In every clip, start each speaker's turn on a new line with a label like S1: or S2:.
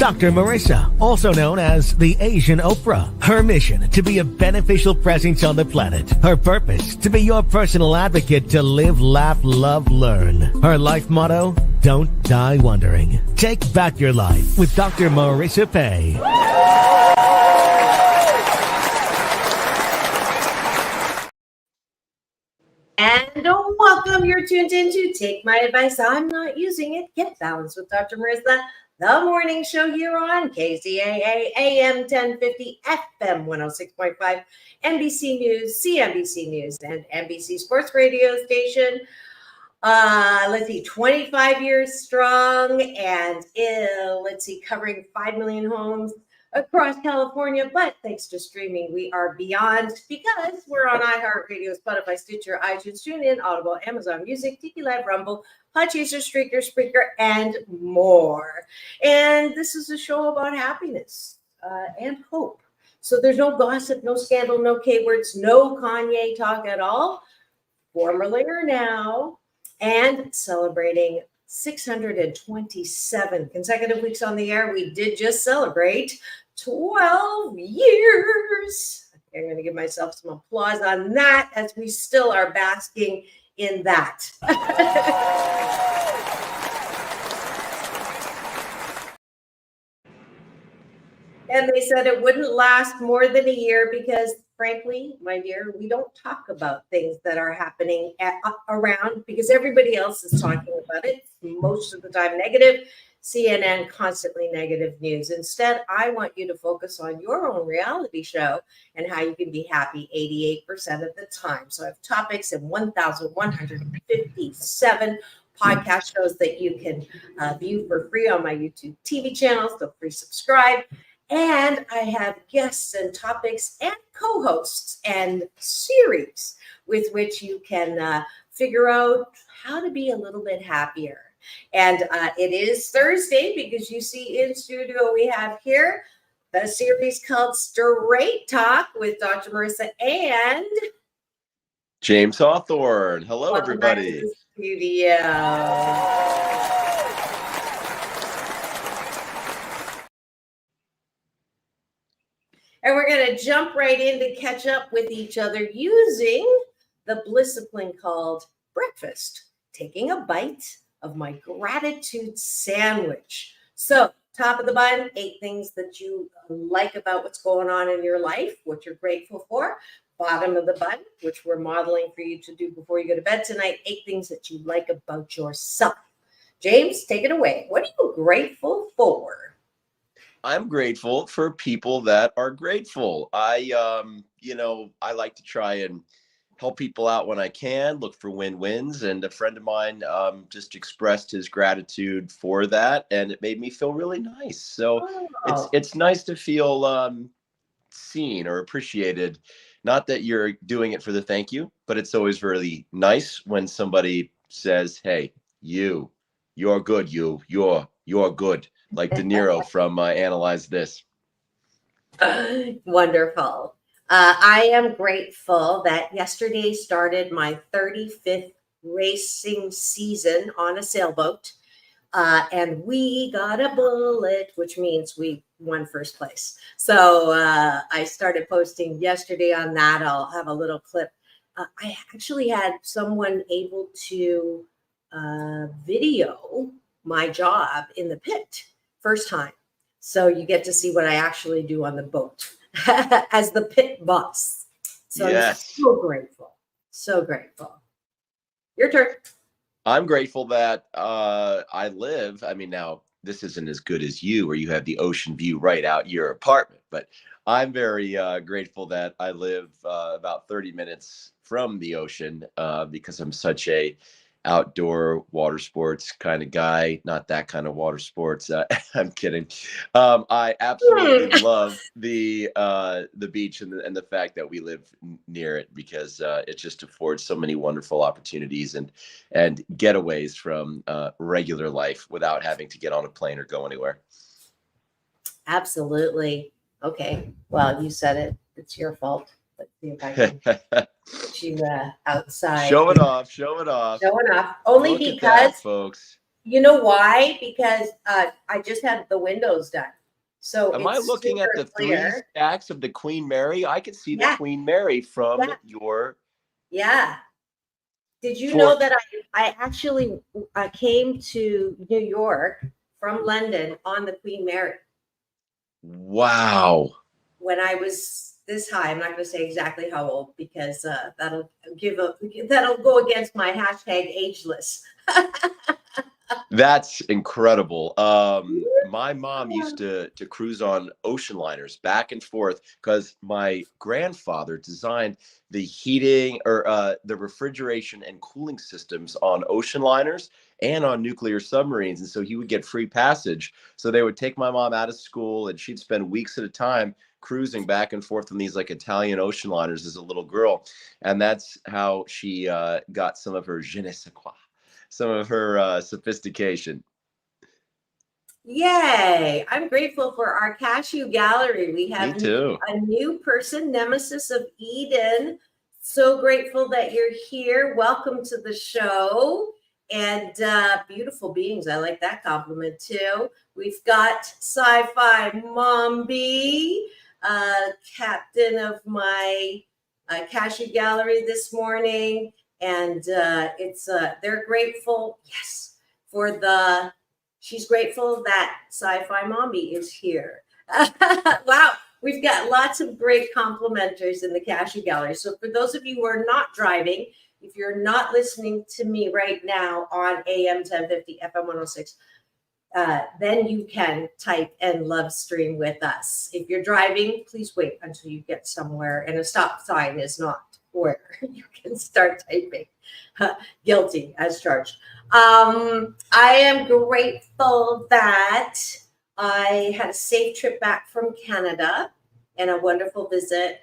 S1: Dr. Marissa, also known as the Asian Oprah. Her mission, to be a beneficial presence on the planet. Her purpose, to be your personal advocate to live, laugh, love, learn. Her life motto, don't die wondering. Take back your life with Dr. Marissa Pay.
S2: And welcome. You're tuned in to Take My Advice. I'm not using it. Get balanced with Dr. Marissa, the morning show here on KCAA AM 1050 FM 106.5, NBC News, CNBC News, and NBC Sports Radio station. Let's see, 25 years strong, and covering 5 million homes across California. But thanks to streaming, we are beyond, because we're on iHeartRadio, Spotify, Stitcher, iTunes, TuneIn, Audible, Amazon Music, Tiki Live, Rumble, Podchaser, Spreaker, and more. And this is a show about happiness and hope. So there's no gossip, no scandal, no K-words, no Kanye talk at all. Formerly or now, and celebrating 627 consecutive weeks on the air. We did just celebrate 12 years. I'm going to give myself some applause on that, as we still are basking in that. And they said it wouldn't last more than a year because, frankly, my dear, we don't talk about things that are happening around, because everybody else is talking about it, most of the time negative. CNN, constantly negative news. Instead, I want you to focus on your own reality show and how you can be happy 88% of the time. So I have topics in 1,157 podcast shows that you can view for free on my YouTube TV channel. So please subscribe. And I have guests and topics and co-hosts and series with which you can figure out how to be a little bit happier. And it is Thursday, because you see in studio we have here the series called Straight Talk with Dr. Marissa and
S3: James Hawthorn. Hello, everybody.
S2: To the studio. And we're going to jump right in to catch up with each other using the discipline called breakfast, taking a bite of my gratitude sandwich. So, top of the bun, 8 things that you like about what's going on in your life, what you're grateful for. Bottom of the bun, which we're modeling for you to do before you go to bed tonight, 8 things that you like about yourself. James, take it away. What are you grateful for?
S3: I'm grateful for people that are grateful. I like to try and help people out when I can, look for win-wins. And a friend of mine just expressed his gratitude for that, and it made me feel really nice. So it's nice to feel seen or appreciated. Not that you're doing it for the thank you, but it's always really nice when somebody says, "Hey, you're good. You're good." Like De Niro from Analyze This.
S2: Wonderful. I am grateful that yesterday started my 35th racing season on a sailboat. And we got a bullet, which means we won first place. So I started posting yesterday on that. I'll have a little clip. I actually had someone able to video my job in the pit first time. So you get to see what I actually do on the boat as the pit boss. So yes. I'm so grateful. So grateful. Your turn.
S3: I'm grateful that now this isn't as good as you, where you have the ocean view right out your apartment, but I'm very grateful that I live about 30 minutes from the ocean because I'm such a outdoor water sports kind of guy. Not that kind of water sports. I'm kidding. I absolutely love the beach and the fact that we live near it, because it just affords so many wonderful opportunities and getaways from regular life without having to get on a plane or go anywhere.
S2: Absolutely. Okay. Well, you said it. It's your fault. Let's see if I can get you outside.
S3: Show it off.
S2: Only
S3: Look
S2: because
S3: at that, folks.
S2: You know why? Because I just had the windows done. So
S3: Am I
S2: it's
S3: looking at
S2: super
S3: the three
S2: clear.
S3: stacks of the Queen Mary? I could see the
S2: Yeah,
S3: Queen Mary from
S2: yeah,
S3: your
S2: yeah. Did you
S3: for
S2: know that I actually came to New York from London on the Queen Mary
S3: wow.
S2: when I was this high? I'm not going to say exactly how old because that'll go against my hashtag ageless.
S3: That's incredible. My mom used to cruise on ocean liners back and forth because my grandfather designed the heating or the refrigeration and cooling systems on ocean liners and on nuclear submarines, and so he would get free passage. So they would take my mom out of school, and she'd spend weeks at a time cruising back and forth on these like Italian ocean liners as a little girl, and that's how she got some of her je ne sais quoi, some of her sophistication.
S2: Yay! I'm grateful for our cashew gallery. We
S3: Me
S2: have
S3: too.
S2: a new person, Nemesis of Eden. So grateful that you're here. Welcome to the show. And beautiful beings. I like that compliment too. We've got Sci-Fi Mombi, captain of my cashew gallery this morning. And they're grateful, yes, for the she's grateful that Sci-Fi Mommy is here. Wow, we've got lots of great complimenters in the Cashew Gallery. So for those of you who are not driving, if you're not listening to me right now on AM 1050, FM 106, then you can type and love stream with us. If you're driving, please wait until you get somewhere and a stop sign is not where you can start typing. Guilty as charged. I am grateful that I had a safe trip back from Canada and a wonderful visit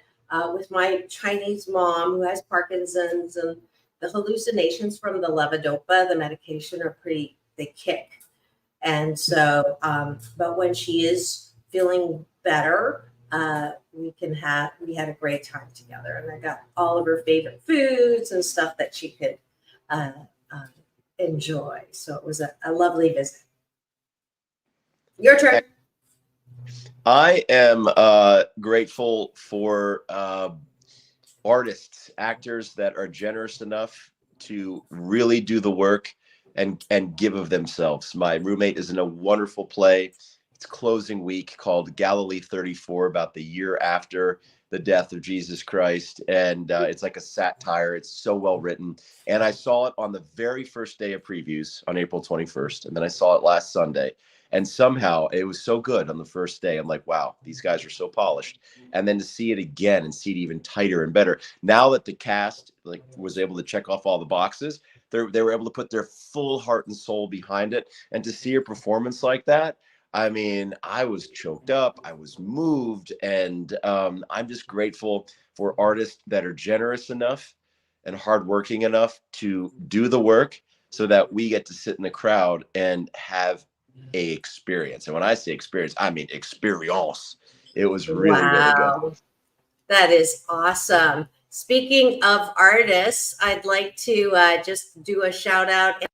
S2: with my Chinese mom who has Parkinson's, and the hallucinations from the levodopa, the medication, they kick. And so, but when she is feeling better, we had a great time together, and I got all of her favorite foods and stuff that she could uh, enjoy. So it was a lovely visit. Your turn.
S3: I am grateful for artists, actors that are generous enough to really do the work and give of themselves. My roommate is in a wonderful play. It's closing week called Galilee 34, about the year after the death of Jesus Christ. And it's like a satire. It's so well written. And I saw it on the very first day of previews on April 21st. And then I saw it last Sunday. And somehow it was so good on the first day. I'm like, wow, these guys are so polished. And then to see it again and see it even tighter and better. Now that the cast like was able to check off all the boxes, they were able to put their full heart and soul behind it. And to see a performance like that, I mean, I was choked up, I was moved, and I'm just grateful for artists that are generous enough and hardworking enough to do the work so that we get to sit in the crowd and have a experience. And when I say experience, I mean experience. It was really, really good.
S2: Wow, that is awesome. Speaking of artists, I'd like to just do a shout out and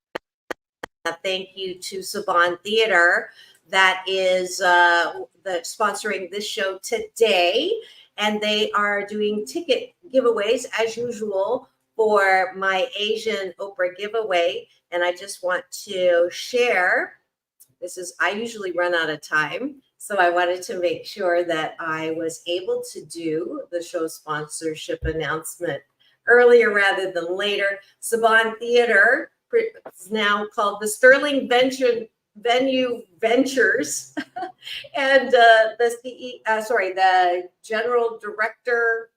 S2: a thank you to Saban Theater that is sponsoring this show today. And they are doing ticket giveaways as usual for my Asian Oprah giveaway. And I just want to share, I usually run out of time. So I wanted to make sure that I was able to do the show sponsorship announcement earlier rather than later. Saban Theater is now called the Sterling Venue Ventures, and the general director.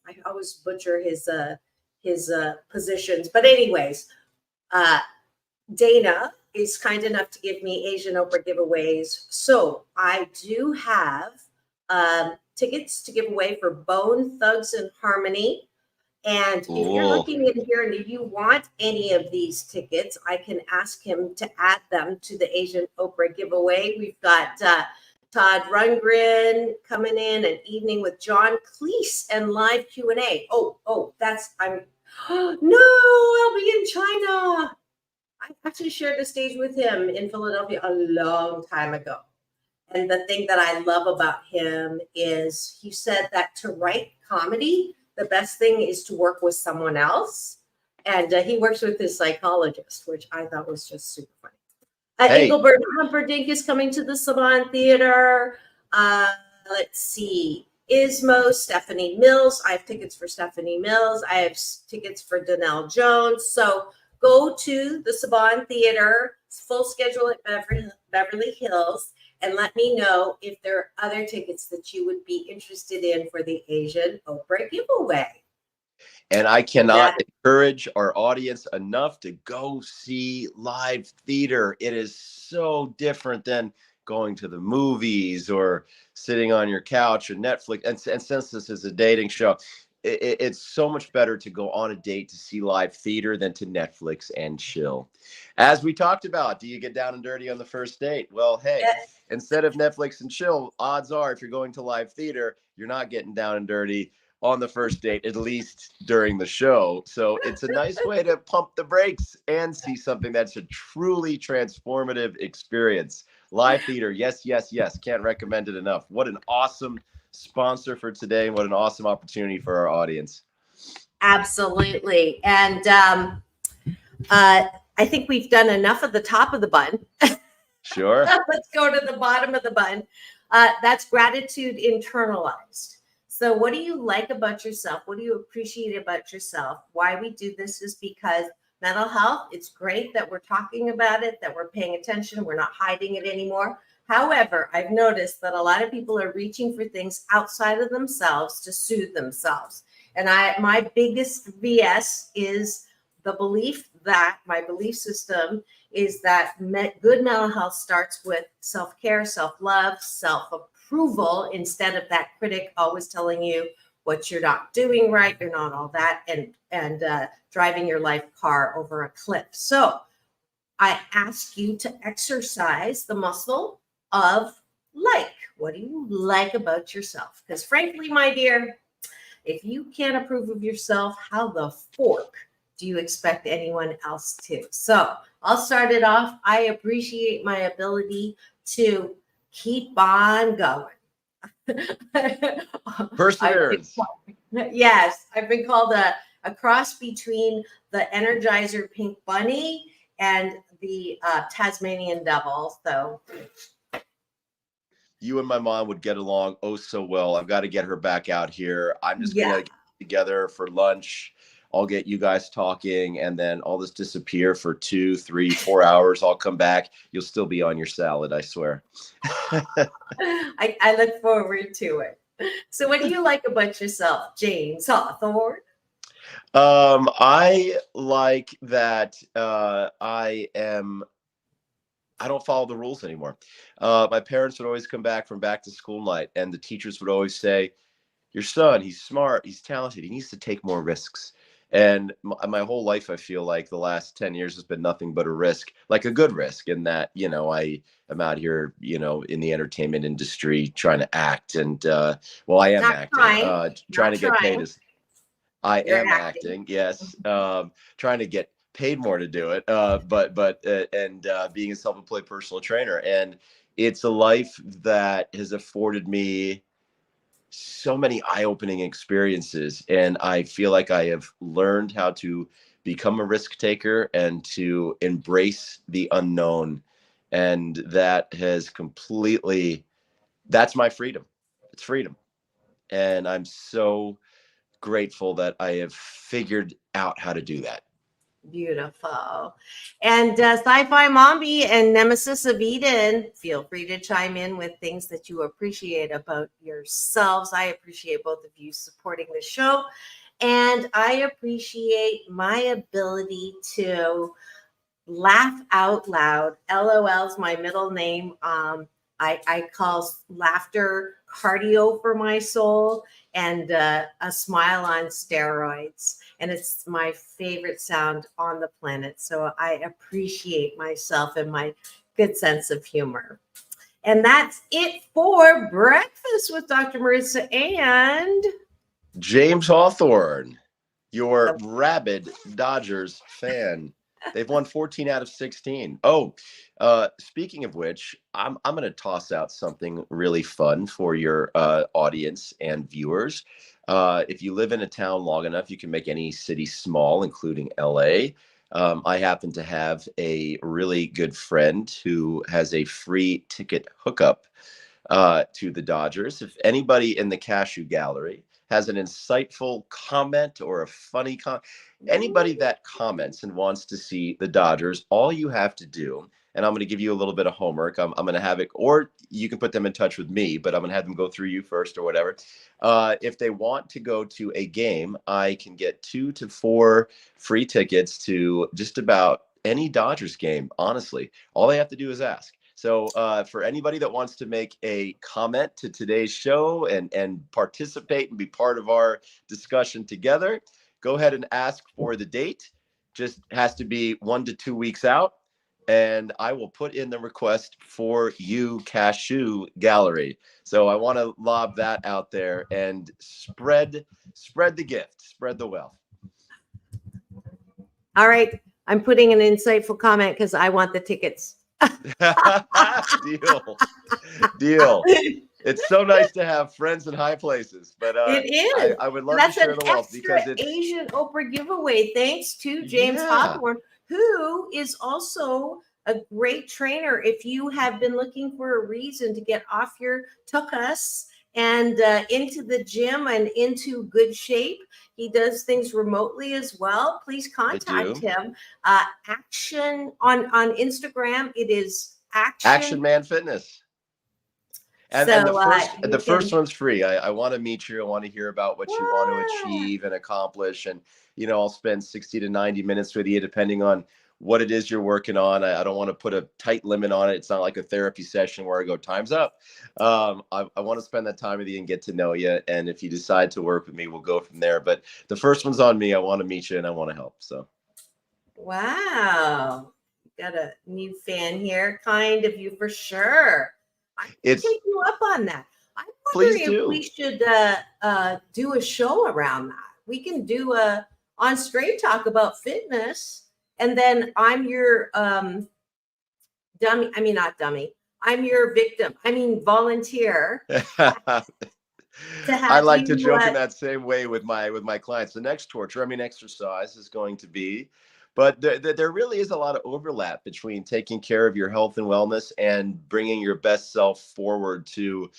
S2: I always butcher his positions, but anyways, Dana is kind enough to give me Asian Oprah giveaways. So I do have tickets to give away for Bone Thugs and Harmony. And if you're looking in here and if you want any of these tickets, I can ask him to add them to the Asian Oprah giveaway. We've got Todd Rundgren coming in, an evening with John Cleese and live Q&A. No, I'll be in China. I actually shared the stage with him in Philadelphia a long time ago. And the thing that I love about him is he said that to write comedy, the best thing is to work with someone else. And he works with his psychologist, which I thought was just super funny.
S3: Hey,
S2: Engelbert Humperdinck is coming to the Savant Theater. Let's see. Ismo, Stephanie Mills. I have tickets for Stephanie Mills. I have tickets for Danelle Jones. So go to the Saban Theater, full schedule at Beverly Hills, and let me know if there are other tickets that you would be interested in for the Asian Oprah giveaway.
S3: and I cannot encourage our audience enough to go see live theater. It is so different than going to the movies or sitting on your couch or Netflix. And since this is a dating show, it's so much better to go on a date to see live theater than to Netflix and chill. As we talked about, do you get down and dirty on the first date? Well, hey, instead of Netflix and chill, odds are if you're going to live theater, you're not getting down and dirty on the first date, at least during the show. So it's a nice way to pump the brakes and see something that's a truly transformative experience. Live theater, yes, yes, yes. Can't recommend it enough. What an awesome sponsor for today, and what an awesome opportunity for our audience.
S2: Absolutely. And I think we've done enough of the top of the bun.
S3: Sure.
S2: Let's go to the bottom of the bun. That's gratitude internalized. So what do you like about yourself? What do you appreciate about yourself? Why we do this is because mental health, it's great that we're talking about it, that we're paying attention, we're not hiding it anymore. However, I've noticed that a lot of people are reaching for things outside of themselves to soothe themselves. And my biggest BS is the belief that my belief system is that good mental health starts with self-care, self-love, self-approval, instead of that critic always telling you what you're not doing right, you're not all that, and driving your life car over a cliff. So I ask you to exercise the muscle of like. What do you like about yourself? Because frankly, my dear, if you can't approve of yourself, how the fork do you expect anyone else to? So I'll start it off. I appreciate my ability to keep on going.
S3: Perseverance.
S2: Yes, I've been called a cross between the Energizer Pink Bunny and the Tasmanian Devil. So
S3: you and my mom would get along oh so well. I've got to get her back out here. I'm just going to get together for lunch. I'll get you guys talking, and then I'll just disappear for 2, 3, 4 hours. I'll come back. You'll still be on your salad, I swear.
S2: I look forward to it. So what do you like about yourself, James Hawthorn?
S3: I like that I don't follow the rules anymore. My parents would always come back from back to school night, and the teachers would always say, your son, he's smart, he's talented, he needs to take more risks. And my whole life, I feel like the last 10 years has been nothing but a risk, like a good risk, in that, I am out here, in the entertainment industry trying to act. And, well, I am acting, trying to get paid as I am acting. Yes. Trying to get paid more to do it. But being a self-employed personal trainer. And it's a life that has afforded me so many eye-opening experiences, and I feel like I have learned how to become a risk taker and to embrace the unknown, and that has that's my freedom. It's freedom, and I'm so grateful that I have figured out how to do that.
S2: Beautiful. And Sci-Fi Mommy and Nemesis of Eden, feel free to chime in with things that you appreciate about yourselves. I appreciate both of you supporting the show, and I appreciate my ability to laugh out loud. LOL's my middle name. I call laughter cardio for my soul, and a smile on steroids. And it's my favorite sound on the planet. So I appreciate myself and my good sense of humor. And that's it for Breakfast with Dr. Marissa and
S3: James Hawthorn, your rabid Dodgers fan. They've won 14 out of 16. Oh, speaking of which, I'm going to toss out something really fun for your audience and viewers. If you live in a town long enough, you can make any city small, including LA. I happen to have a really good friend who has a free ticket hookup to the Dodgers. If anybody in the Cashew Gallery has an insightful comment or a funny comment, anybody that comments and wants to see the Dodgers, all you have to do, and I'm going to give you a little bit of homework. I'm going to have it, or you can put them in touch with me, but I'm going to have them go through you first or whatever. If they want to go to a game, I can get 2 to 4 free tickets to just about any Dodgers game. Honestly, all they have to do is ask. So for anybody that wants to make a comment to today's show and participate and be part of our discussion together, go ahead and ask for the date. Just has to be 1 to 2 weeks out. And I will put in the request for you, Cashew Gallery. So I want to lob that out there and spread the gift, spread the wealth.
S2: All right. I'm putting an insightful comment because I want the tickets.
S3: Deal. It's so nice to have friends in high places, but
S2: it is.
S3: I would love to share the wealth because it's
S2: Asian Oprah giveaway. Thanks to James Hawthorn, who is also a great trainer. If you have been looking for a reason to get off your tuchus and into the gym and into good shape, he does things remotely as well. Please contact him. Action on Instagram. It is
S3: Action Man Fitness. And the first one's free. I want to meet you. I want to hear about what you want to achieve and accomplish. And, I'll spend 60 to 90 minutes with you, depending on what it is you're working on. I don't want to put a tight limit on it. It's not like a therapy session where I go, time's up. I want to spend that time with you and get to know you. And if you decide to work with me, we'll go from there. But the first one's on me. I want to meet you and I want to help. So.
S2: Wow. Got a new fan here. Kind of you for sure. I can take you up on that. I'm wondering if we should do a show around that. We can do on Straight Talk about fitness. And then I'm your dummy. I mean, not dummy. I'm your victim. I mean, volunteer.
S3: I like to joke in that same way with my clients. The next exercise is going to be, but there really is a lot of overlap between taking care of your health and wellness and bringing your best self forward to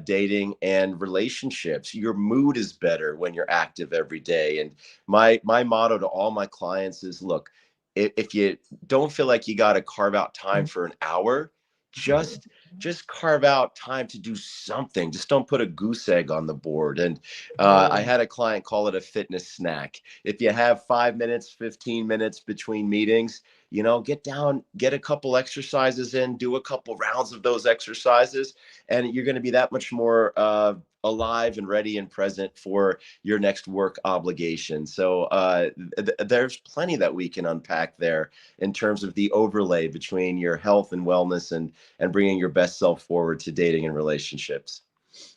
S3: dating and relationships. Your mood is better when you're active every day. And my motto to all my clients is, look, if you don't feel like you got to carve out time for an hour, just carve out time to do something. Just don't put a goose egg on the board. And I had a client call it a fitness snack. If you have 5 minutes, 15 minutes between meetings, get down, get a couple exercises in, do a couple rounds of those exercises, and you're going to be that much more alive and ready and present for your next work obligation. So there's plenty that we can unpack there in terms of the overlay between your health and wellness and bringing your best self forward to dating and relationships.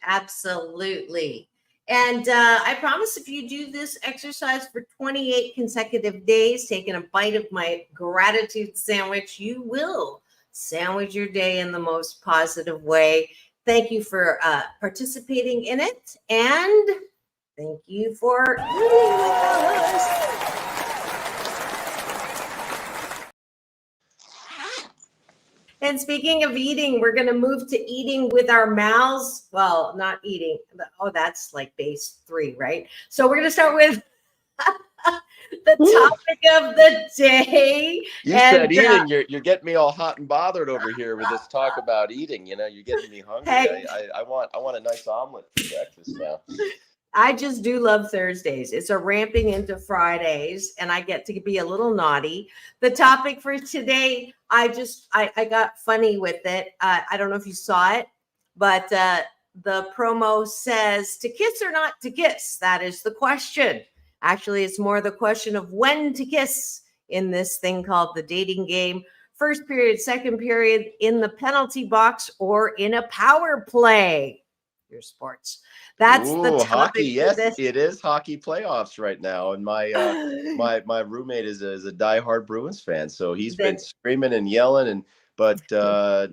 S2: Absolutely. And I promise if you do this exercise for 28 consecutive days, taking a bite of my gratitude sandwich, you will sandwich your day in the most positive way. Thank you for participating in it. And thank you for eating with us. And speaking of eating, we're going to move to eating with our mouths. Well, not eating. Oh, that's like base 3, right? So we're going to start with the topic of the day.
S3: You said eating. You're getting me all hot and bothered over here with this talk about eating. You're getting me hungry. Hey, I want a nice omelet for breakfast now.
S2: I just do love Thursdays. It's a ramping into Fridays, and I get to be a little naughty. The topic for today, I got funny with it. I don't know if you saw it, but the promo says to kiss or not to kiss. That is the question. Actually, it's more the question of when to kiss in this thing called the dating game. First period, second period, in the penalty box, or in a power play. your sports. That's the
S3: Ooh, hockey.
S2: topic for
S3: Yes,
S2: this.
S3: it is hockey playoffs right now. And my roommate is a diehard Bruins fan. So he's been
S2: Then
S3: screaming and yelling but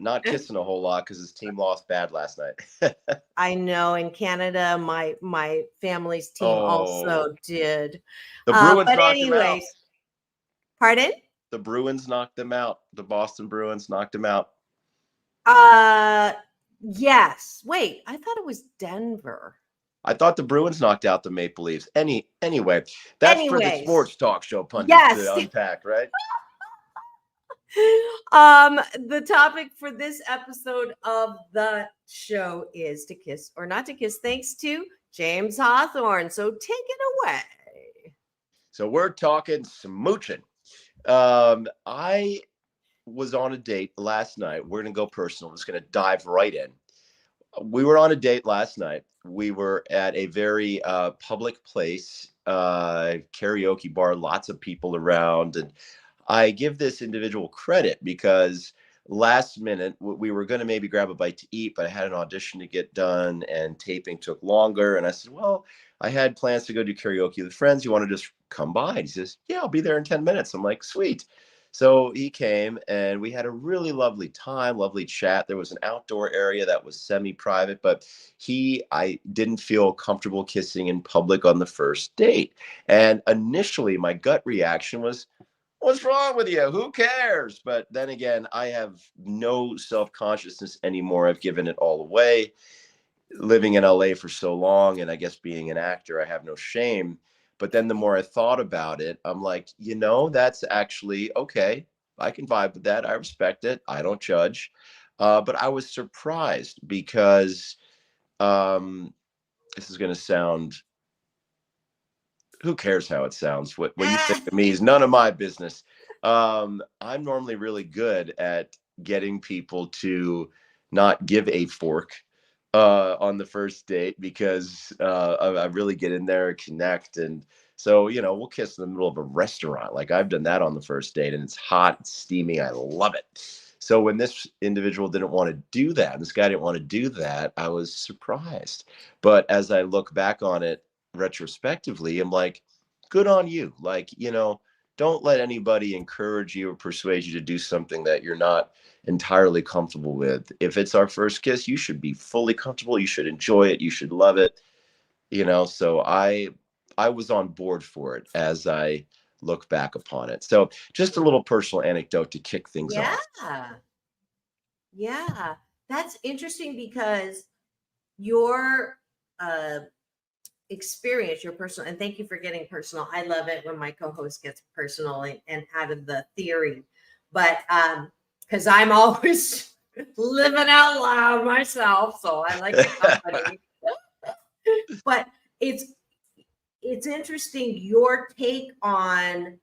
S3: not kissing a whole lot because his team lost bad last night.
S2: I know in Canada, my family's team
S3: Oh,
S2: also did.
S3: the Bruins
S2: But
S3: knocked him out.
S2: anyways, pardon?
S3: The Bruins knocked them out. The Boston Bruins knocked them out.
S2: Yes. Wait, I thought it was Denver.
S3: I thought the Bruins knocked out the Maple Leafs. Anyway, that's for the
S2: Anyways,
S3: sports talk show pundits
S2: yes.
S3: to unpack, right?
S2: The topic for this episode of the show is to kiss or not to kiss, thanks to James Hawthorn. So take it away.
S3: So we're talking smooching. I was on a date last night. We're going to go personal. I'm just going to dive right in. We were on a date last night. We were at a very public place, karaoke bar, lots of people around. And I give this individual credit because last minute we were going to maybe grab a bite to eat, but I had an audition to get done and taping took longer. And I said, well, I had plans to go do karaoke with friends. You want to just come by? And he says, yeah, I'll be there in 10 minutes. I'm like, sweet. So he came and we had a really lovely time, lovely chat. There was an outdoor area that was semi-private, but I didn't feel comfortable kissing in public on the first date. And initially my gut reaction was, what's wrong with you? Who cares? But then again, I have no self-consciousness anymore. I've given it all away. Living in LA for so long, and I guess being an actor, I have no shame. But then the more I thought about it, I'm like, that's actually okay. I can vibe with that. I respect it. I don't judge. But I was surprised because this is going to sound, who cares how it sounds? What you think of me is none of my business. I'm normally really good at getting people to not give a fork on the first date because I really get in there and connect. And so, we'll kiss in the middle of a restaurant. Like I've done that on the first date and it's hot, it's steamy. I love it. So when this individual didn't want to do that, this guy didn't want to do that, I was surprised. But as I look back on it retrospectively, I'm like, good on you. Like, don't let anybody encourage you or persuade you to do something that you're not entirely comfortable with. If it's our first kiss, you should be fully comfortable. You should enjoy it. You should love it. So I was on board for it as I look back upon it. So just a little personal anecdote to kick things off.
S2: Yeah. That's interesting because your experience, your personal, and thank you for getting personal. I love it when my co-host gets personal and out of the theory. But because I'm always living out loud myself, so I like the company. But it's interesting your take on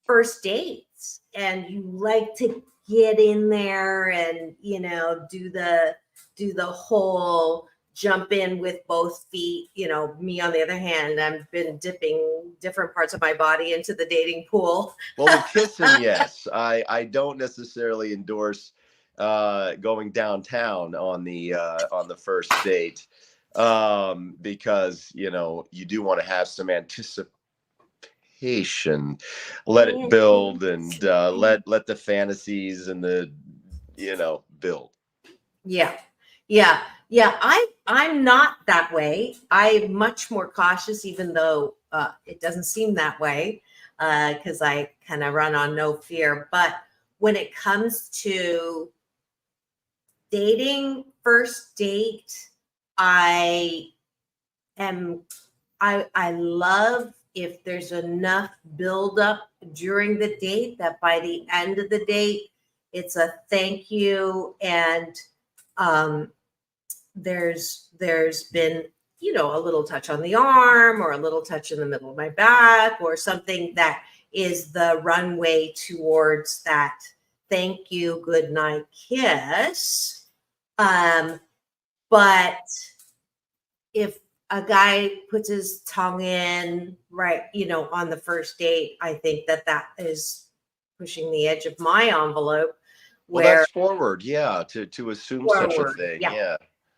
S2: first dates, and you like to get in there and do the whole jump in with both feet. Me on the other hand, I've been dipping different parts of my body into the dating pool.
S3: Well, the kissing, yes. I don't necessarily endorse going downtown on the first date because you do want to have some anticipation. Let it build and let the fantasies and the build.
S2: Yeah. I'm not that way. I'm much more cautious, even though it doesn't seem that way, because I kind of run on no fear. But when it comes to dating, first date, I love if there's enough buildup during the date that by the end of the date, it's a thank you. And there's been, a little touch on the arm or a little touch in the middle of my back or something that is the runway towards that thank you, good night kiss. But if a guy puts his tongue in right, on the first date, I think that is pushing the edge of my envelope.
S3: Well, that's forward, yeah, to assume such a thing,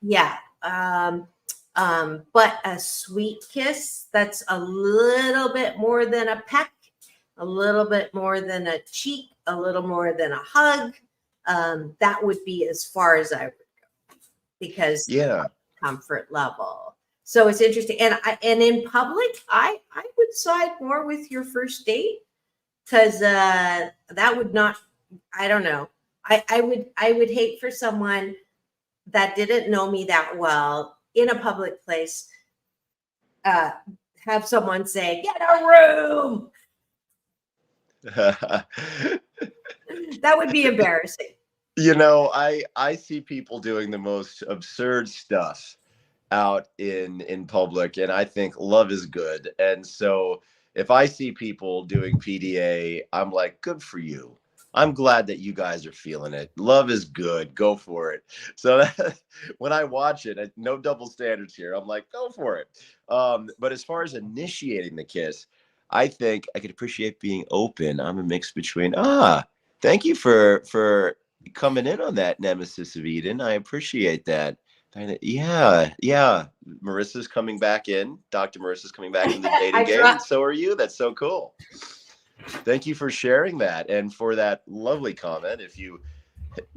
S3: yeah.
S2: but a sweet kiss that's a little bit more than a peck, a little bit more than a cheek, a little more than a hug. That would be as far as I would go, because
S3: Yeah.
S2: comfort level. So it's interesting. And in public, I would side more with your first date, because that would not, I don't know. I would hate for someone that didn't know me that well in a public place, have someone say, "Get a room." That would be embarrassing.
S3: I see people doing the most absurd stuff out in public, and I think love is good. And so if I see people doing PDA, I'm like, good for you. I'm glad that you guys are feeling it. Love is good. Go for it. So when I watch it, no double standards here. I'm like, go for it. But as far as initiating the kiss, I think I could appreciate being open. I'm a mix between, thank you for coming in on that, Nemesis of Eden. I appreciate that. Yeah. Marissa's coming back in. Dr. Marissa's coming back in the dating game, and so are you. That's so cool. Thank you for sharing that and for that lovely comment. If you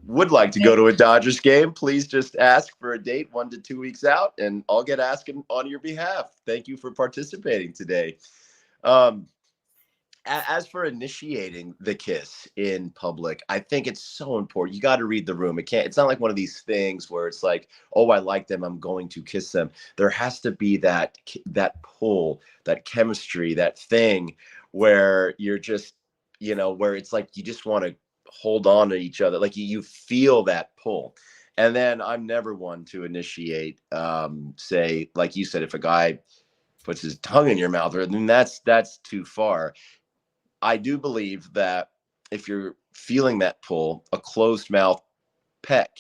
S3: would like to go to a Dodgers game, please just ask for a date 1 to 2 weeks out, and I'll get asking on your behalf. Thank you for participating today. As for initiating the kiss in public, I think it's so important. You got to read the room. It's not like one of these things where it's like, oh, I like them, I'm going to kiss them. There has to be that pull, that chemistry, that thing where you're just, where it's like you just want to hold on to each other. Like you feel that pull. And then I'm never one to initiate, say, like you said, if a guy puts his tongue in your mouth, then that's too far. I do believe that if you're feeling that pull, a closed mouth peck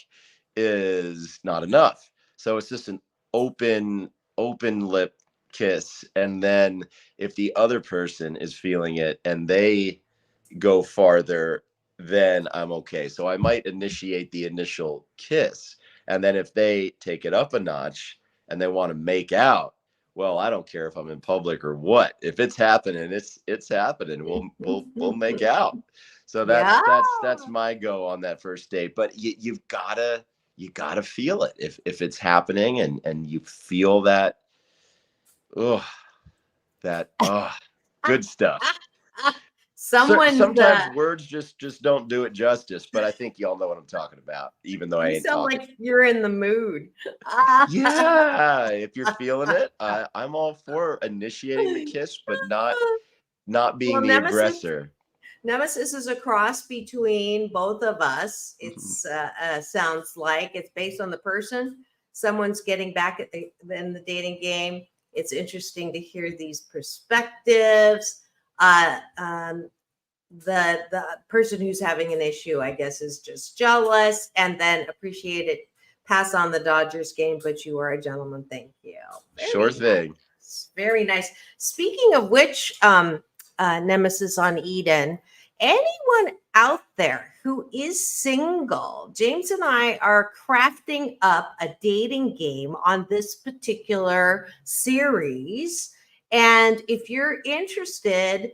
S3: is not enough. So it's just an open lip kiss. And then if the other person is feeling it and they go farther, then I'm okay. So I might initiate the initial kiss. And then if they take it up a notch and they want to make out, well, I don't care if I'm in public or what. If it's happening, it's happening. We'll make out. So that's my go on that first date. But you've gotta feel it if it's happening and you feel that. Good stuff. Sometimes words just don't do it justice, but I think y'all know what I'm talking about, even though I ain't
S2: sound
S3: talking.
S2: like you're in the mood.
S3: Yeah, if you're feeling it, I'm all for initiating the kiss, but not being the aggressor.
S2: Nemesis is a cross between both of us. It's sounds like it's based on the person. Someone's getting back in the dating game. It's interesting to hear these perspectives. The person who's having an issue, I guess, is just jealous, and then appreciate it. Pass on the Dodgers game, but you are a gentleman. Thank you.
S3: Sure thing.
S2: Very nice. Speaking of which, Nemesis on Eden, anyone out there who is single, James and I are crafting up a dating game on this particular series. And if you're interested,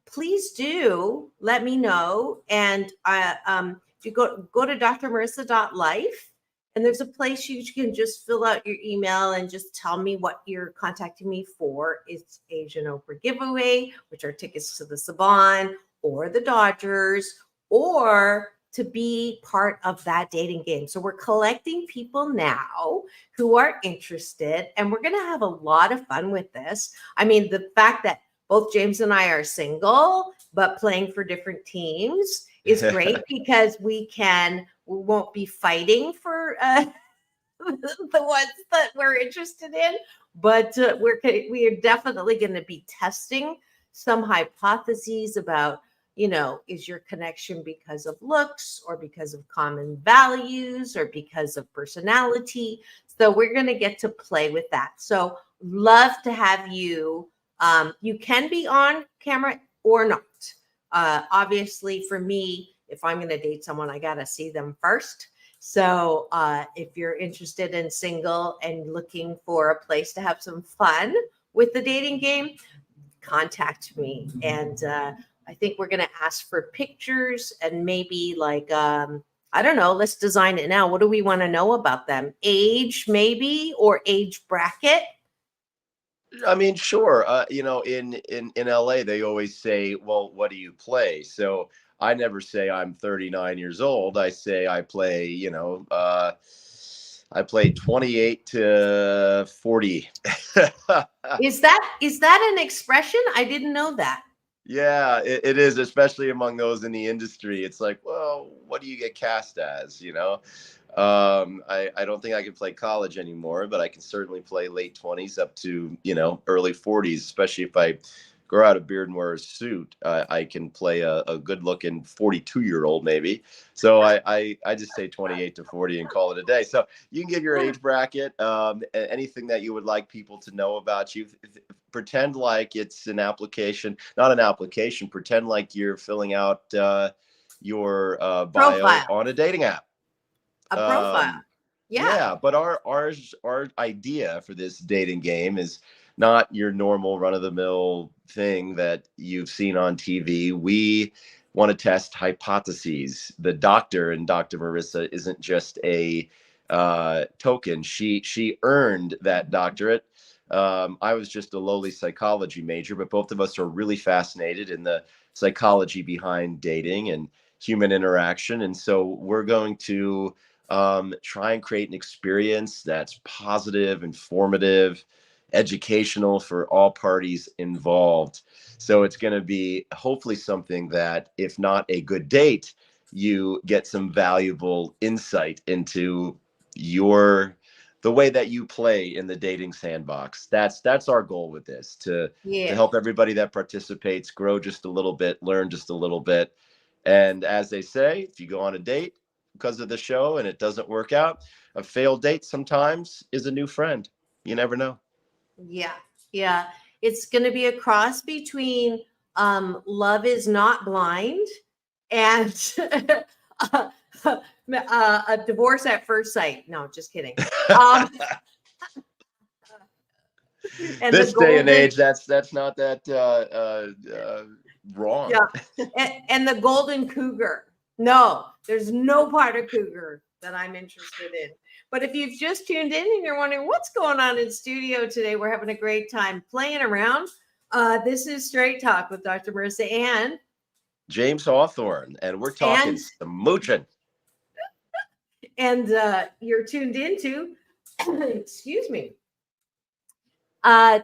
S2: please do let me know. And if you go to drmarissa.life, and there's a place you can just fill out your email and just tell me what you're contacting me for. It's Asian Oprah giveaway, which are tickets to the Saban or the Dodgers, or to be part of that dating game. So we're collecting people now who are interested, and we're going to have a lot of fun with this. I mean, the fact that both James and I are single, but playing for different teams is great because we won't be fighting for the ones that we're interested in, but we are definitely going to be testing some hypotheses about, is your connection because of looks or because of common values or because of personality? So we're going to get to play with that. So love to have you. You can be on camera or not. Obviously, for me, if I'm going to date someone, I got to see them first. So if you're interested in single and looking for a place to have some fun with the dating game, contact me. And I think we're going to ask for pictures and maybe like, I don't know, let's design it now. What do we want to know about them? Age, maybe, or age bracket?
S3: I mean, sure. In LA, they always say, "Well, what do you play?" So I never say I'm 39 years old. I say I play. I play 28 to 40.
S2: Is that an expression? I didn't know that.
S3: Yeah, it is, especially among those in the industry. It's like, well, what do you get cast as? I don't think I can play college anymore, but I can certainly play late 20s up to, early 40s, especially if I grow out a beard and wear a suit. I can play a good looking 42-year-old maybe. So I just say 28 to 40 and call it a day. So you can give your age bracket, anything that you would like people to know about you. Pretend like it's an application, not an application. Pretend like you're filling out your bio
S2: Profile.
S3: on a dating app.
S2: A profile.
S3: Yeah, but our idea for this dating game is not your normal run-of-the-mill thing that you've seen on TV. We want to test hypotheses. The doctor and Dr. Marissa isn't just a token. She earned that doctorate. I was just a lowly psychology major, but both of us are really fascinated in the psychology behind dating and human interaction. And so we're going to try and create an experience that's positive, informative, educational for all parties involved. So it's going to be hopefully something that, if not a good date, you get some valuable insight into the way that you play in the dating sandbox. That's our goal with this, to help everybody that participates grow just a little bit, learn just a little bit. And as they say, if you go on a date because of the show and it doesn't work out, a failed date sometimes is a new friend. You never know.
S2: Yeah. It's going to be a cross between Love Is Not Blind and a Divorce at First Sight. No, just kidding. And
S3: this day and age, that's not that wrong.
S2: Yeah, and the Golden Cougar. No, there's no part of Cougar that I'm interested in. But if you've just tuned in and you're wondering what's going on in studio today, we're having a great time playing around. This is Straight Talk with Dr. Marissa and
S3: James Hawthorn, and we're talking some mooching.
S2: And you're tuned into, excuse me,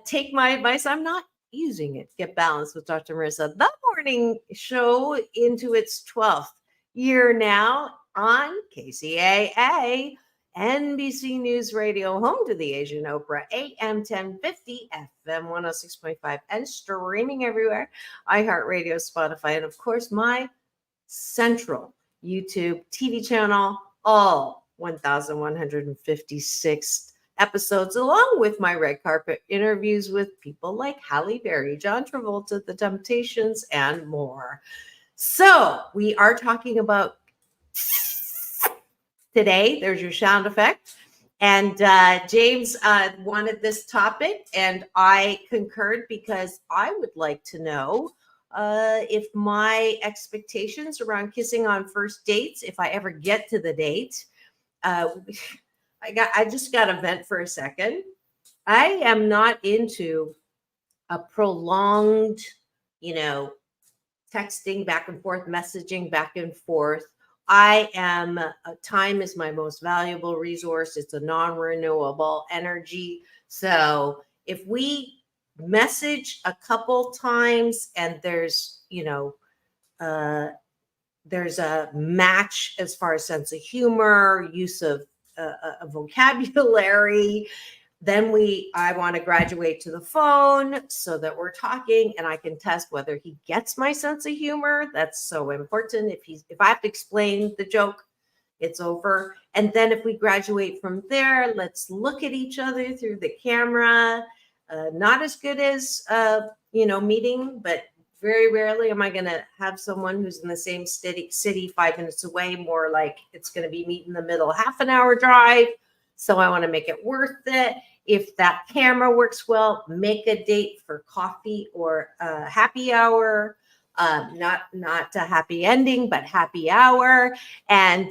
S2: Take My Advice, I'm Not Using It. Get Balanced with Dr. Marissa, the morning show into its 12th year now on KCAA, NBC News Radio, home to the Asian Oprah, AM 1050, FM 106.5, and streaming everywhere, iHeartRadio, Spotify, and of course, my central YouTube TV channel, all 1,156 episodes, along with my red carpet interviews with people like Halle Berry, John Travolta, The Temptations, and more. So we are talking about today. There's your sound effect. And James wanted this topic, and I concurred because I would like to know if my expectations around kissing on first dates, if I ever get to the date, I just got to vent for a second. I am not into a prolonged, texting back and forth, messaging back and forth. Time is my most valuable resource. It's a non-renewable energy. So if we message a couple times and there's a match as far as sense of humor, use of a vocabulary, then I want to graduate to the phone so that we're talking and I can test whether he gets my sense of humor. That's so important. If I have to explain the joke, it's over. And then if we graduate from there, let's look at each other through the camera. Not as good as meeting, but very rarely am I going to have someone who's in the same city 5 minutes away. More like it's going to be meet in the middle, half an hour drive. So I want to make it worth it. If that camera works well, make a date for coffee or happy hour. Not a happy ending, but happy hour. And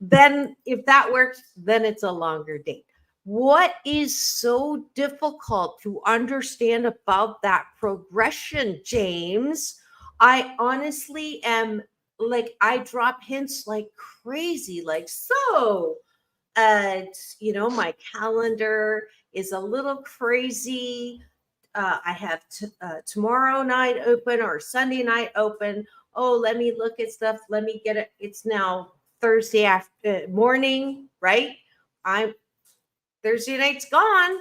S2: then if that works, then it's a longer date. What is so difficult to understand about that progression, James? I honestly am like, I drop hints like crazy, like, so, my calendar is a little crazy. I have tomorrow night open or Sunday night open. Oh, let me look at stuff. Let me get it. It's now Thursday after morning, right? Thursday night's gone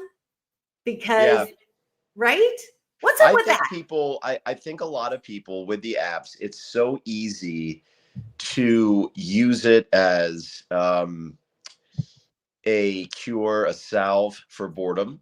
S2: because, right? What's up with that?
S3: I think a lot of people with the apps, it's so easy to use it as a cure, a salve for boredom.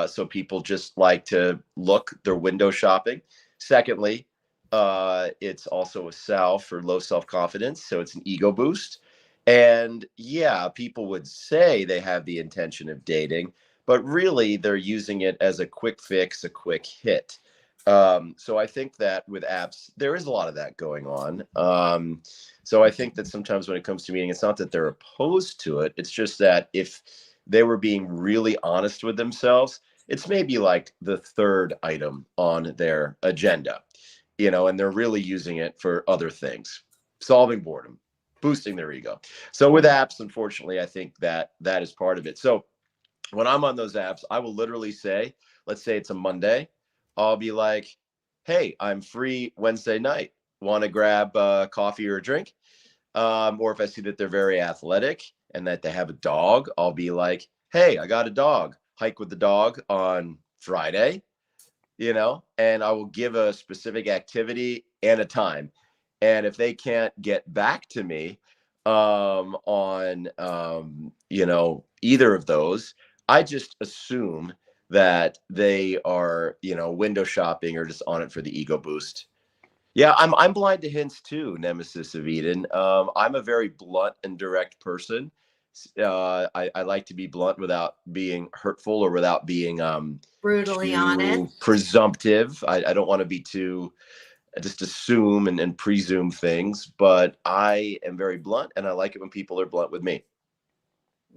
S3: So people just like to look, they're window shopping. Secondly, it's also a salve for low self-confidence. So it's an ego boost. And yeah, people would say they have the intention of dating, but really they're using it as a quick fix, a quick hit. So I think that with apps, there is a lot of that going on. So I think that sometimes when it comes to meeting, it's not that they're opposed to it. It's just that if they were being really honest with themselves, it's maybe like the third item on their agenda, and they're really using it for other things, solving boredom, boosting their ego. So with apps, unfortunately, I think that is part of it. So when I'm on those apps, I will literally say, let's say it's a Monday, I'll be like, hey, I'm free Wednesday night. Want to grab coffee or a drink? Or if I see that they're very athletic and that they have a dog, I'll be like, hey, I got a dog. Hike with the dog on Friday, and I will give a specific activity and a time. And if they can't get back to me on, either of those, I just assume that they are, window shopping or just on it for the ego boost. Yeah, I'm blind to hints too, Nemesis of Eden. I'm a very blunt and direct person. I like to be blunt without being hurtful or without being
S2: Brutally
S3: too
S2: honest.
S3: presumptive. I don't want to be too just assume and presume things, but I am very blunt, and I like it when people are blunt with me.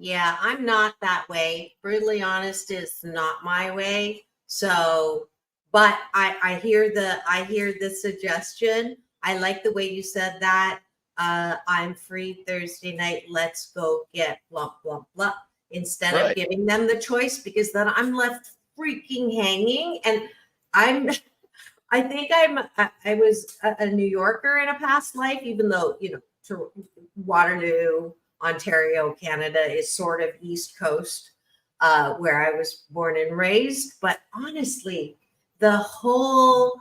S2: Yeah, I'm not that way. Brutally honest is not my way. So, but I hear the suggestion. I like the way you said that. I'm free Thursday night. Let's go get blah blah blah. Instead of giving them the choice, because then I'm left freaking hanging. And I think I was a New Yorker in a past life, even though Waterloo, Ontario, Canada is sort of East Coast, where I was born and raised. But honestly, the whole,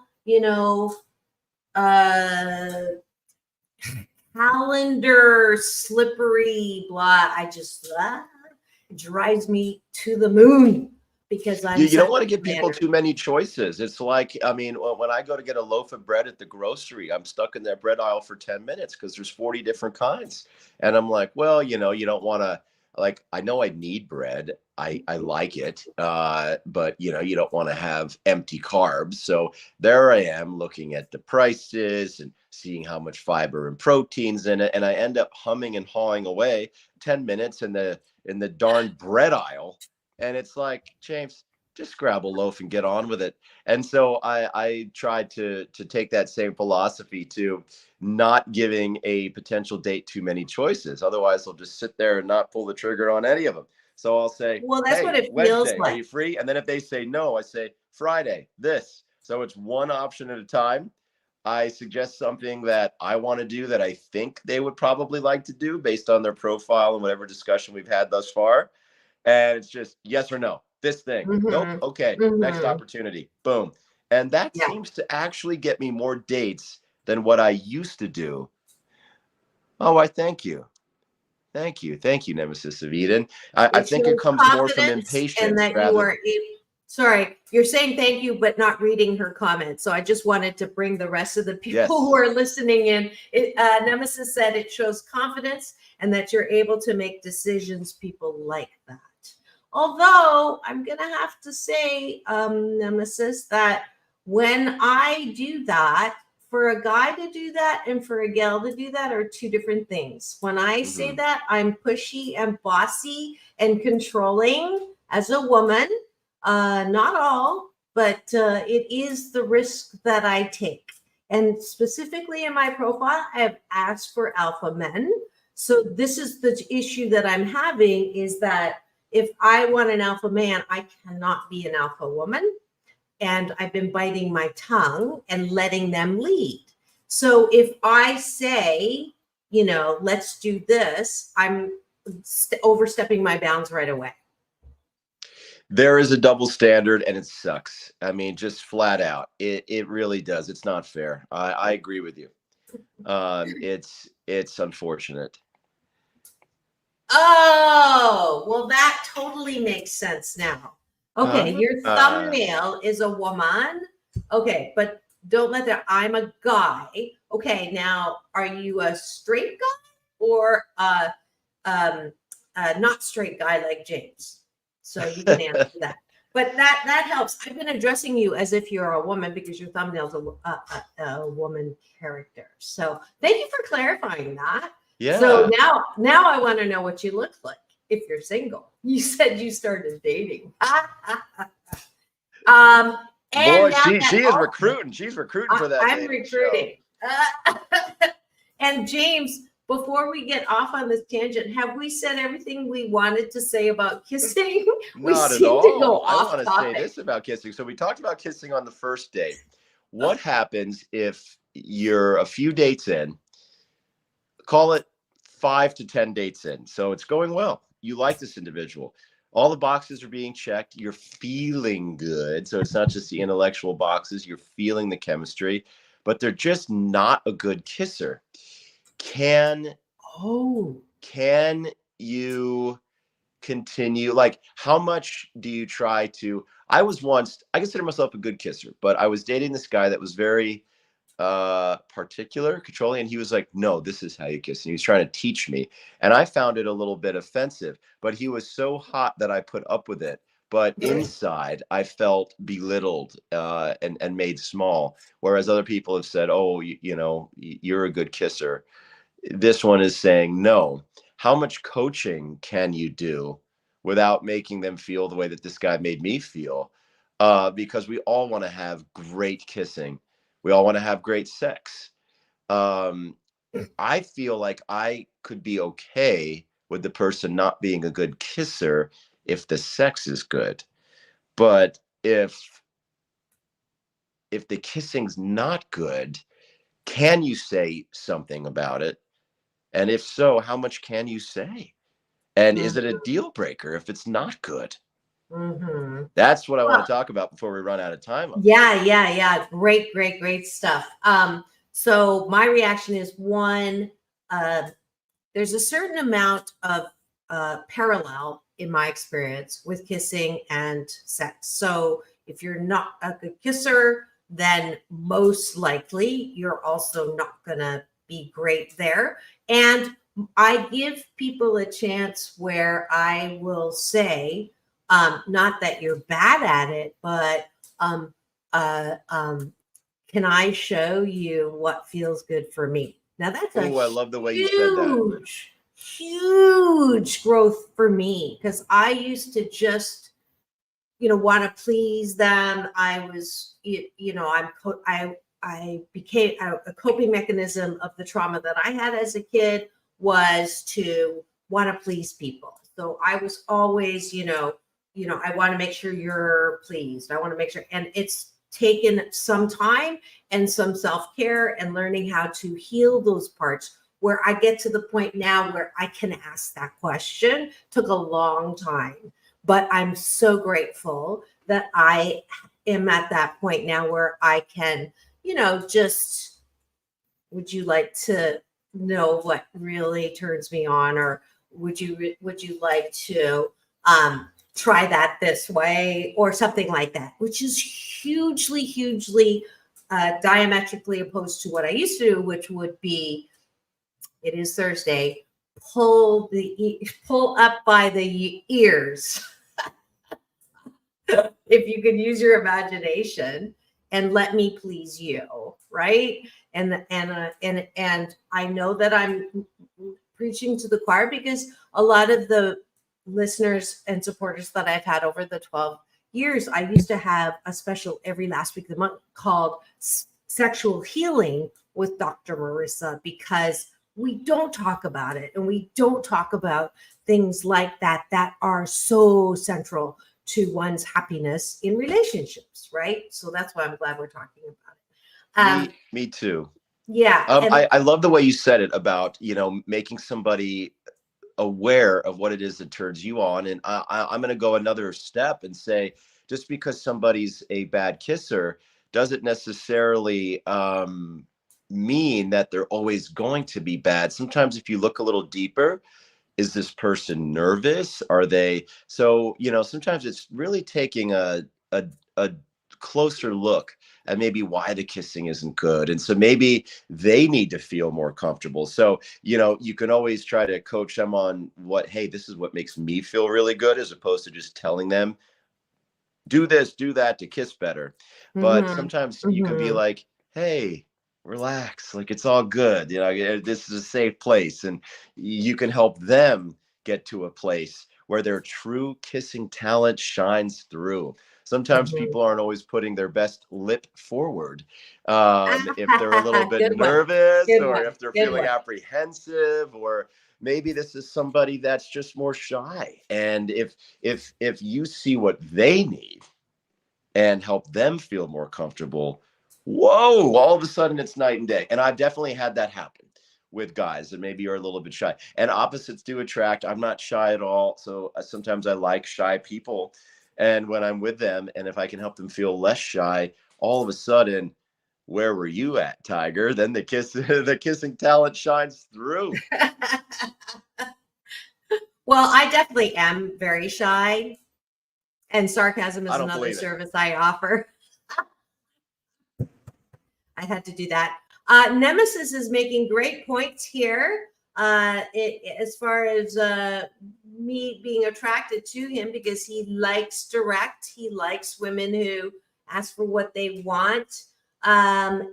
S2: calendar slippery blah, it drives me to the moon because
S3: you don't want to give people too many choices. It's like, when I go to get a loaf of bread at the grocery, I'm stuck in that bread aisle for 10 minutes because there's 40 different kinds. And I'm like, well, you don't want to, like, I know I need bread. I like it. But you don't want to have empty carbs. So there I am looking at the prices and seeing how much fiber and protein's in it. And I end up humming and hawing away 10 minutes in the darn bread aisle. And it's like, James, just grab a loaf and get on with it. And so I tried to take that same philosophy to not giving a potential date too many choices. Otherwise, I'll just sit there and not pull the trigger on any of them. So I'll say,
S2: well, that's
S3: hey,
S2: what it
S3: Wednesday,
S2: feels like.
S3: Are you free? And then if they say no, I say, Friday, this. So it's one option at a time. I suggest something that I want to do that I think they would probably like to do based on their profile and whatever discussion we've had thus far. And it's just yes or no. This thing. Mm-hmm. Nope. Okay. Mm-hmm. Next opportunity. Boom. And that seems to actually get me more dates than what I used to do. Oh, I thank you. Thank you. Thank you, Nemesis of Eden. I think it comes more from impatience.
S2: And that
S3: rather...
S2: you are Sorry, you're saying thank you, but not reading her comment. So I just wanted to bring the rest of the people who are listening in. Nemesis said it shows confidence and that you're able to make decisions. People like that. Although I'm going to have to say, Nemesis, that when I do that, for a guy to do that and for a gal to do that are two different things. When I say that, I'm pushy and bossy and controlling as a woman. Not all, but it is the risk that I take. And specifically in my profile, I have asked for alpha men. So this is the issue that I'm having, is that if I want an alpha man, I cannot be an alpha woman. And I've been biting my tongue and letting them lead. So if I say, let's do this, I'm overstepping my bounds right away.
S3: There is a double standard and it sucks. I mean, just flat out. It really does. It's not fair. I agree with you. It's unfortunate.
S2: Oh, well, that totally makes sense now. Okay, your thumbnail is a woman. Okay, but don't let that. I'm a guy. Okay, now are you a straight guy or not straight guy like James? So you can answer that. But that helps. I've been addressing you as if you're a woman because your thumbnail's a woman character. So thank you for clarifying that.
S3: Yeah.
S2: So now I want to know what you look like if you're single. You said you started dating.
S3: Boy, she is recruiting. She's recruiting for that.
S2: I'm recruiting. And James, before we get off on this tangent, have we said everything we wanted to say about kissing?
S3: Not at all. I want to say this about kissing. So we talked about kissing on the first date. What happens if you're a few dates in? Call it 5 to 10 dates in. So it's going well. You like this individual. All the boxes are being checked. You're feeling good. So it's not just the intellectual boxes. You're feeling the chemistry, but they're just not a good kisser. Can you continue? Like, how much do you try to? I consider myself a good kisser, but I was dating this guy that was very particular, controlling, and he was like, no, this is how you kiss, and he was trying to teach me, and I found it a little bit offensive, but he was so hot that I put up with it, but inside I felt belittled and made small, whereas other people have said, oh, you're a good kisser. This one is saying, no, how much coaching can you do without making them feel the way that this guy made me feel? Because we all want to have great kissing. We all want to have great sex. I feel like I could be okay with the person not being a good kisser if the sex is good. But if the kissing's not good, can you say something about it? And if so, how much can you say? And is it a deal breaker if it's not good? That's what I want to talk about before we run out of time.
S2: Yeah. Great stuff. So my reaction is one, there's a certain amount of parallel in my experience with kissing and sex. So if you're not a good kisser, then most likely you're also not going to be great there. And I give people a chance where I will say, not that you're bad at it, but can I show you what feels good for me? Now that's
S3: I love the way you said that.
S2: Huge growth for me, because I used to just, want to please them. I was, I became a coping mechanism of the trauma that I had as a kid was to want to please people. So I was always, I want to make sure you're pleased. I want to make sure, and it's taken some time and some self-care and learning how to heal those parts where I get to the point now where I can ask that question. Took a long time, but I'm so grateful that I am at that point now where I can, just, would you like to know what really turns me on? Or would you like to try that this way or something like that, which is hugely diametrically opposed to what I used to do, which would be, it is Thursday, pull up by the ears. If you could use your imagination and let me please you, right? And I know that I'm preaching to the choir, because a lot of the listeners and supporters that I've had over the 12 years, I used to have a special every last week of the month called Sexual Healing with Dr. Marissa, because we don't talk about it, and we don't talk about things like that are so central to one's happiness in relationships, right? So that's why I'm glad we're talking about it.
S3: Me too.
S2: Yeah.
S3: I love the way you said it about, making somebody aware of what it is that turns you on. And I'm going to go another step and say, just because somebody's a bad kisser doesn't necessarily mean that they're always going to be bad. Sometimes if you look a little deeper, is this person nervous? Are they? So, sometimes it's really taking a closer look at maybe why the kissing isn't good. And so maybe they need to feel more comfortable. So, you can always try to coach them on hey, this is what makes me feel really good, as opposed to just telling them, do this, do that to kiss better. But sometimes you can be like, hey, relax, like it's all good. This is a safe place. And you can help them get to a place where their true kissing talent shines through. Sometimes people aren't always putting their best lip forward. If they're a little bit nervous, or if they're feeling apprehensive, or maybe this is somebody that's just more shy. And if you see what they need and help them feel more comfortable, whoa, all of a sudden it's night and day. And I've definitely had that happen with guys that maybe are a little bit shy, and opposites do attract. I'm not shy at all. So sometimes I like shy people. And when I'm with them, and if I can help them feel less shy, all of a sudden, where were you at, Tiger? Then the kissing talent shines through.
S2: Well, I definitely am very shy, and sarcasm is another service I offer. I had to do that. Nemesis is making great points here. As far as me being attracted to him, because he likes direct. He likes women who ask for what they want.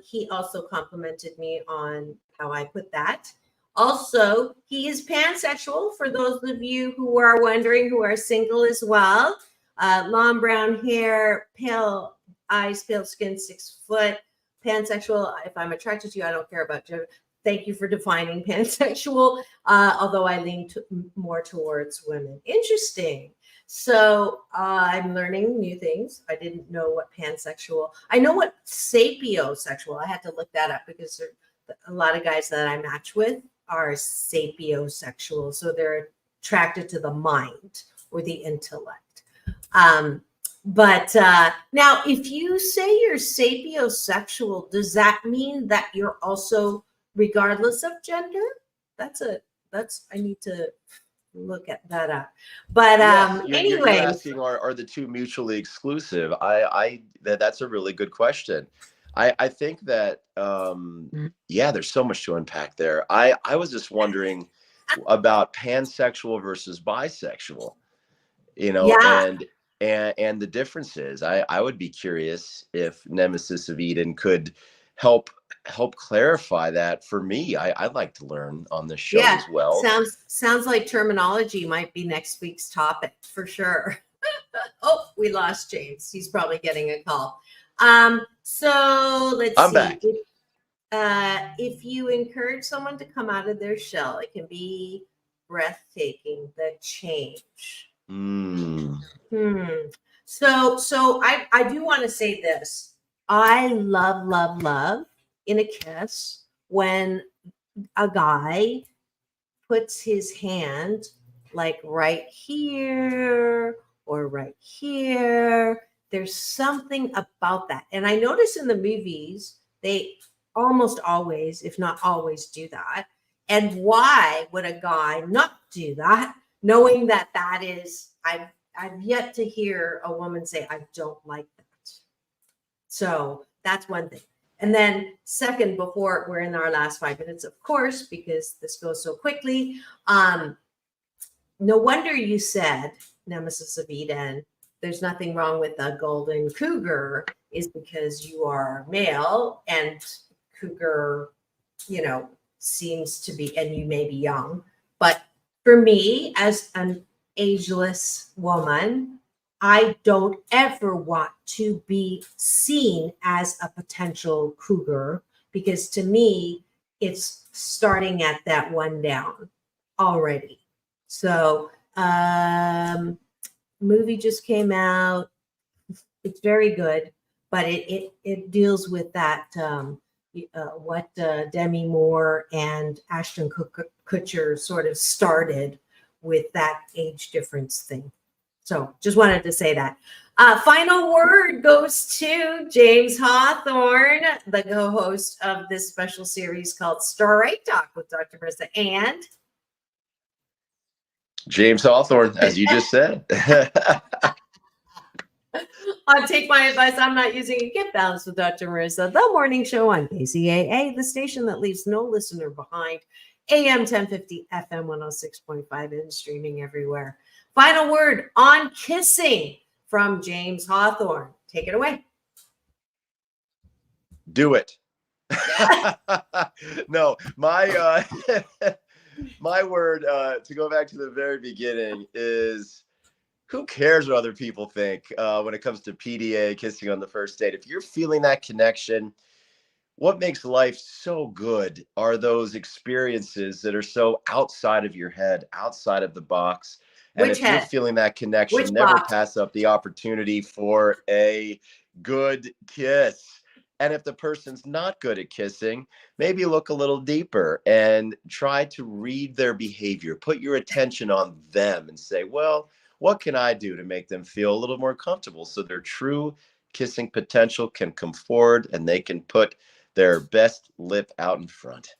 S2: He also complimented me on how I put that. Also, he is pansexual, for those of you who are wondering, who are single as well. Long brown hair, pale eyes, pale skin, 6 foot, pansexual. If I'm attracted to you, I don't care about gender. Thank you for defining pansexual, although I lean more towards women. Interesting. So I'm learning new things. I didn't know what pansexual. I know what sapiosexual. I had to look that up, because a lot of guys that I match with are sapiosexual. So they're attracted to the mind or the intellect. But now, if you say you're sapiosexual, does that mean that you're also regardless of gender? I need to look at that up. But anyway,
S3: you're asking, are the two mutually exclusive? That's a really good question. I think that there's so much to unpack there. I was just wondering about pansexual versus bisexual, and the differences. I would be curious if Nemesis of Eden could help clarify that for me. I'd like to learn on this show as well.
S2: Sounds like terminology might be next week's topic for sure. Oh, we lost James. He's probably getting a call. So let's see.
S3: I'm back.
S2: If you encourage someone to come out of their shell, it can be breathtaking, the change. So I do want to say this. I love in a kiss when a guy puts his hand like right here or right here. There's something about that. And I notice in the movies, they almost always, if not always, do that. And why would a guy not do that, knowing that is, I've I've yet to hear a woman say, I don't like that. So that's one thing. And then second, before we're in our last 5 minutes, of course, because this goes so quickly, no wonder you said, Nemesis of Eden, there's nothing wrong with a golden cougar, is because you are male and cougar, seems to be, and you may be young. But for me, as an ageless woman, I don't ever want to be seen as a potential cougar, because to me, it's starting at that one down already. So, movie just came out. It's very good, but it deals with that what Demi Moore and Ashton Kutcher sort of started with, that age difference thing. So just wanted to say that. Final word goes to James Hawthorn, the co-host of this special series called Story Talk with Dr. Marissa, and
S3: James Hawthorn, as you just said.
S2: On Take My Advice, I'm Not Using It. Get Balanced with Dr. Marissa, the morning show on KCAA, the station that leaves no listener behind. AM 1050, FM 106.5, and streaming everywhere. Final word on kissing from James Hawthorn. Take it away.
S3: Do it. No, my my word, to go back to the very beginning, is who cares what other people think when it comes to PDA, kissing on the first date? If you're feeling that connection, what makes life so good are those experiences that are so outside of your head, outside of the box. And if you're feeling that connection, never pass up the opportunity for a good kiss. And if the person's not good at kissing, maybe look a little deeper and try to read their behavior. Put your attention on them and say, well, what can I do to make them feel a little more comfortable so their true kissing potential can come forward and they can put their best lip out in front?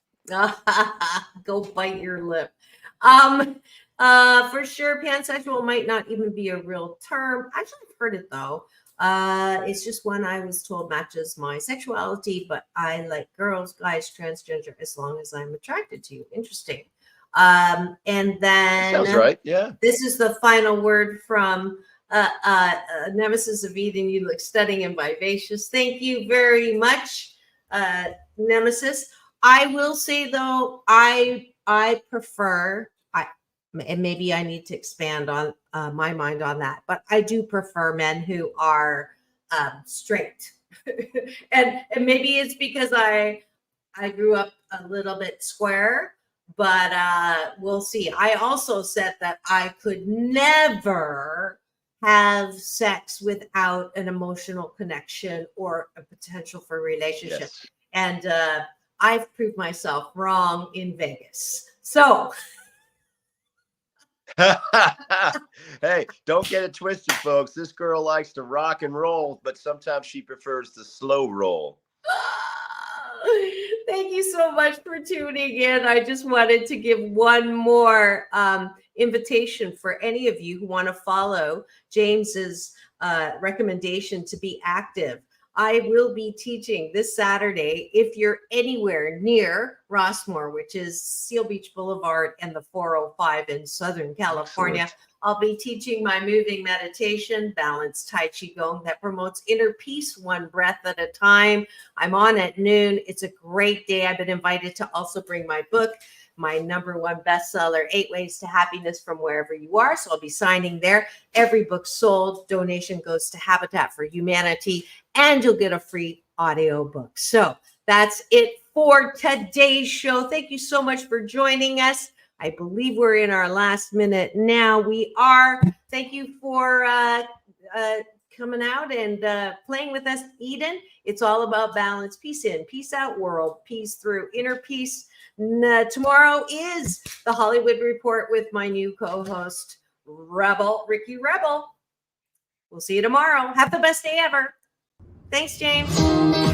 S2: Go bite your lip. For sure, pansexual might not even be a real term. Actually, I've heard it though. It's just one I was told matches my sexuality, but I like girls, guys, transgender, as long as I'm attracted to you. Interesting. And then
S3: sounds right. Yeah.
S2: This is the final word from Nemesis of Eden. You look stunning and vivacious. Thank you very much, Nemesis. I will say though, I prefer, and maybe I need to expand on my mind on that, but I do prefer men who are straight. and maybe it's because I grew up a little bit square, but we'll see. I also said that I could never have sex without an emotional connection or a potential for a relationship.
S3: Yes.
S2: And I've proved myself wrong in Vegas. So
S3: hey, don't get it twisted, folks. This girl likes to rock and roll, but sometimes she prefers the slow roll.
S2: Thank you so much for tuning in. I just wanted to give one more invitation for any of you who want to follow James's recommendation to be active. I will be teaching this Saturday. If you're anywhere near Rossmore, which is Seal Beach Boulevard and the 405 in Southern California, excellent. I'll be teaching my moving meditation, balanced Tai Chi Gong, that promotes inner peace, one breath at a time. I'm on at noon. It's a great day. I've been invited to also bring my book, my #1 bestseller, 8 Ways to Happiness from Wherever You Are. So I'll be signing there. Every book sold, donation goes to Habitat for Humanity, and you'll get a free audio book. So that's it for today's show. Thank you so much for joining us. I believe we're in our last minute now. We are. Thank you for coming out and playing with us, Eden. It's all about balance, peace in, peace out, world peace through, inner peace. Tomorrow is the Hollywood Report with my new co-host, Ricky Rebel. We'll see you tomorrow. Have the best day ever. Thanks, James.